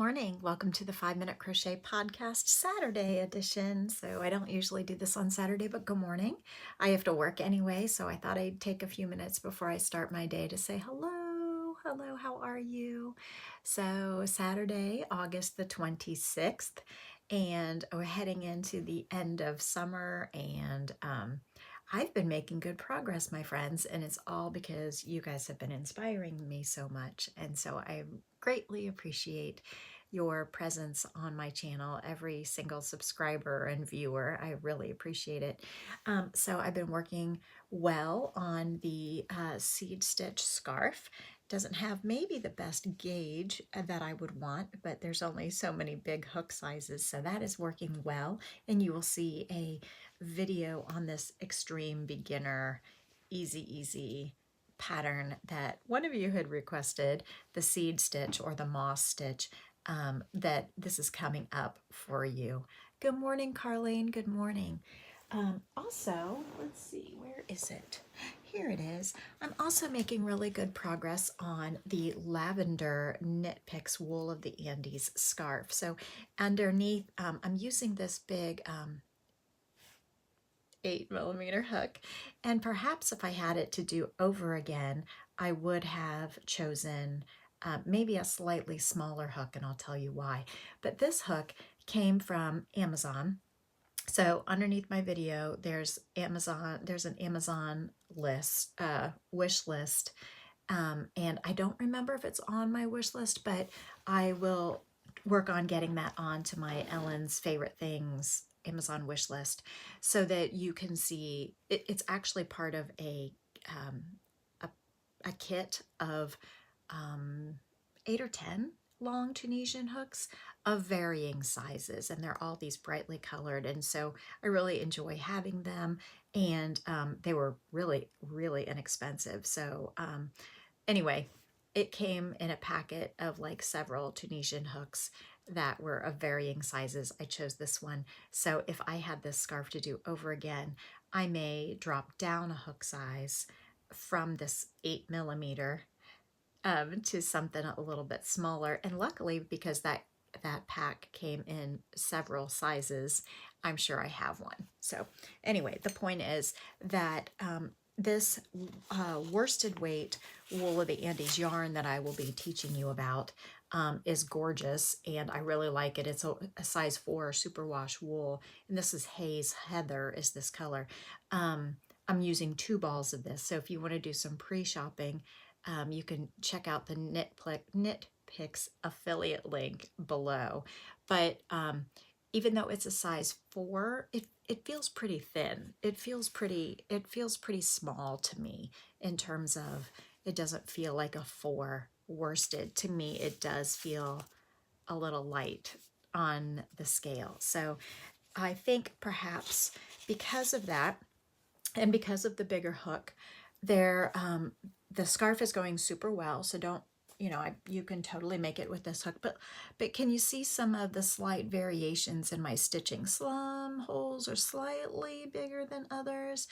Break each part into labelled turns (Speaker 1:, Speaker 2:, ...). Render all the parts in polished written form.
Speaker 1: morning. Welcome to the 5 Minute Crochet Podcast Saturday edition. So I don't usually do this on Saturday, but good morning. I have to work anyway, so I thought I'd take a few minutes before I start my day to say hello. Hello, how are you? So Saturday, August the 26th, and we're heading into the end of summer, and I've been making good progress, my friends, and it's all because you guys have been inspiring me so much. And so I greatly appreciate your presence on my channel, every single subscriber and viewer. I really appreciate it. So I've been working well on the seed stitch scarf. Doesn't have maybe the best gauge that I would want, but there's only so many big hook sizes, so that is working well. And you will see a video on this extreme beginner, easy pattern that one of you had requested, the seed stitch or the moss stitch, that this is coming up for you. Good morning, Carlene. Good morning. Also, let's see, where is it? Here it is. I'm also making really good progress on the Lavender Knit Picks Wool of the Andes scarf. So underneath, I'm using this big 8mm hook, and perhaps if I had it to do over again, I would have chosen maybe a slightly smaller hook, and I'll tell you why. But this hook came from Amazon. So underneath my video, there's an Amazon list, wish list, and I don't remember if it's on my wish list, but I will work on getting that onto my Ellen's Favorite Things Amazon wish list so that you can see it's actually part of um, a, a kit of 8 or 10 long Tunisian hooks of varying sizes, and they're all these brightly colored, and so I really enjoy having them, and they were really inexpensive. So anyway, it came in a packet of like several Tunisian hooks that were of varying sizes. I chose this one. So if I had this scarf to do over again, I may drop down a hook size from this 8mm to something a little bit smaller. And luckily, because that pack came in several sizes, I'm sure I have one. So anyway, the point is that this worsted weight wool of the Andes yarn that I will be teaching you about is gorgeous, and I really like it. It's a size 4 superwash wool, and this is Haze Heather is this color. I'm using 2 balls of this, so if you want to do some pre-shopping, you can check out the Knit Picks affiliate link below. But even though it's a size 4, it feels pretty thin. It feels pretty small to me in terms of it doesn't feel like a 4 worsted. To me, it does feel a little light on the scale. So I think perhaps because of that and because of the bigger hook, the scarf is going super well. So don't, you can totally make it with this hook, but can you see some of the slight variations in my stitching? Some holes are slightly bigger than others,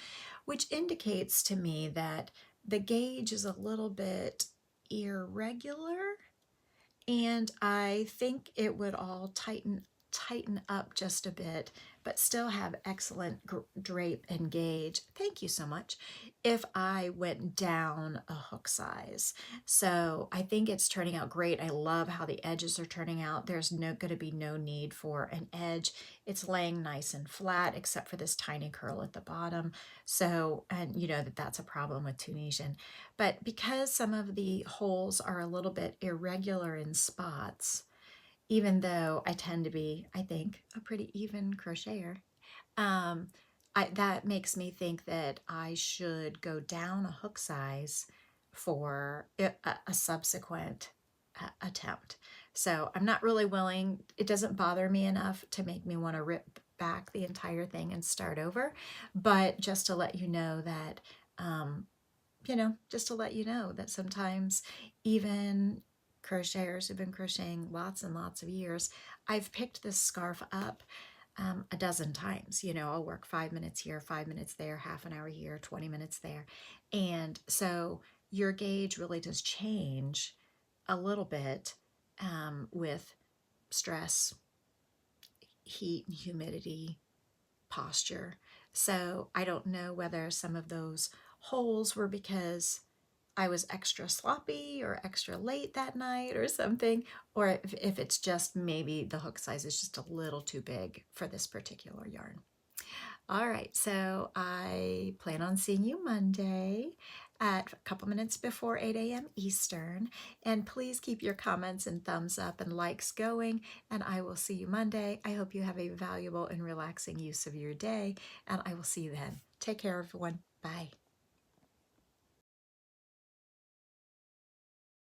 Speaker 1: which indicates to me that the gauge is a little bit irregular, and I think it would all tighten up just a bit, but still have excellent drape and gauge. Thank you so much. If I went down a hook size. So I think it's turning out great. I love how the edges are turning out. There's going to be no need for an edge. It's laying nice and flat, except for this tiny curl at the bottom. So, and you know that's a problem with Tunisian. But because some of the holes are a little bit irregular in spots, even though I tend to be, I think, a pretty even crocheter, that makes me think that I should go down a hook size for a subsequent attempt. So I'm not really willing, it doesn't bother me enough to make me want to rip back the entire thing and start over, but just to let you know that, just to let you know that sometimes even crocheters who've been crocheting lots and lots of years, I've picked this scarf up a dozen times. I'll work 5 minutes here, 5 minutes there, half an hour here, 20 minutes there. And so your gauge really does change a little bit with stress, heat and humidity, posture. So I don't know whether some of those holes were because I was extra sloppy or extra late that night or something, or if it's just maybe the hook size is just a little too big for this particular yarn. All right, so I plan on seeing you Monday at a couple minutes before 8 a.m. Eastern. And please keep your comments and thumbs up and likes going. And I will see you Monday. I hope you have a valuable and relaxing use of your day. And I will see you then. Take care, everyone. Bye.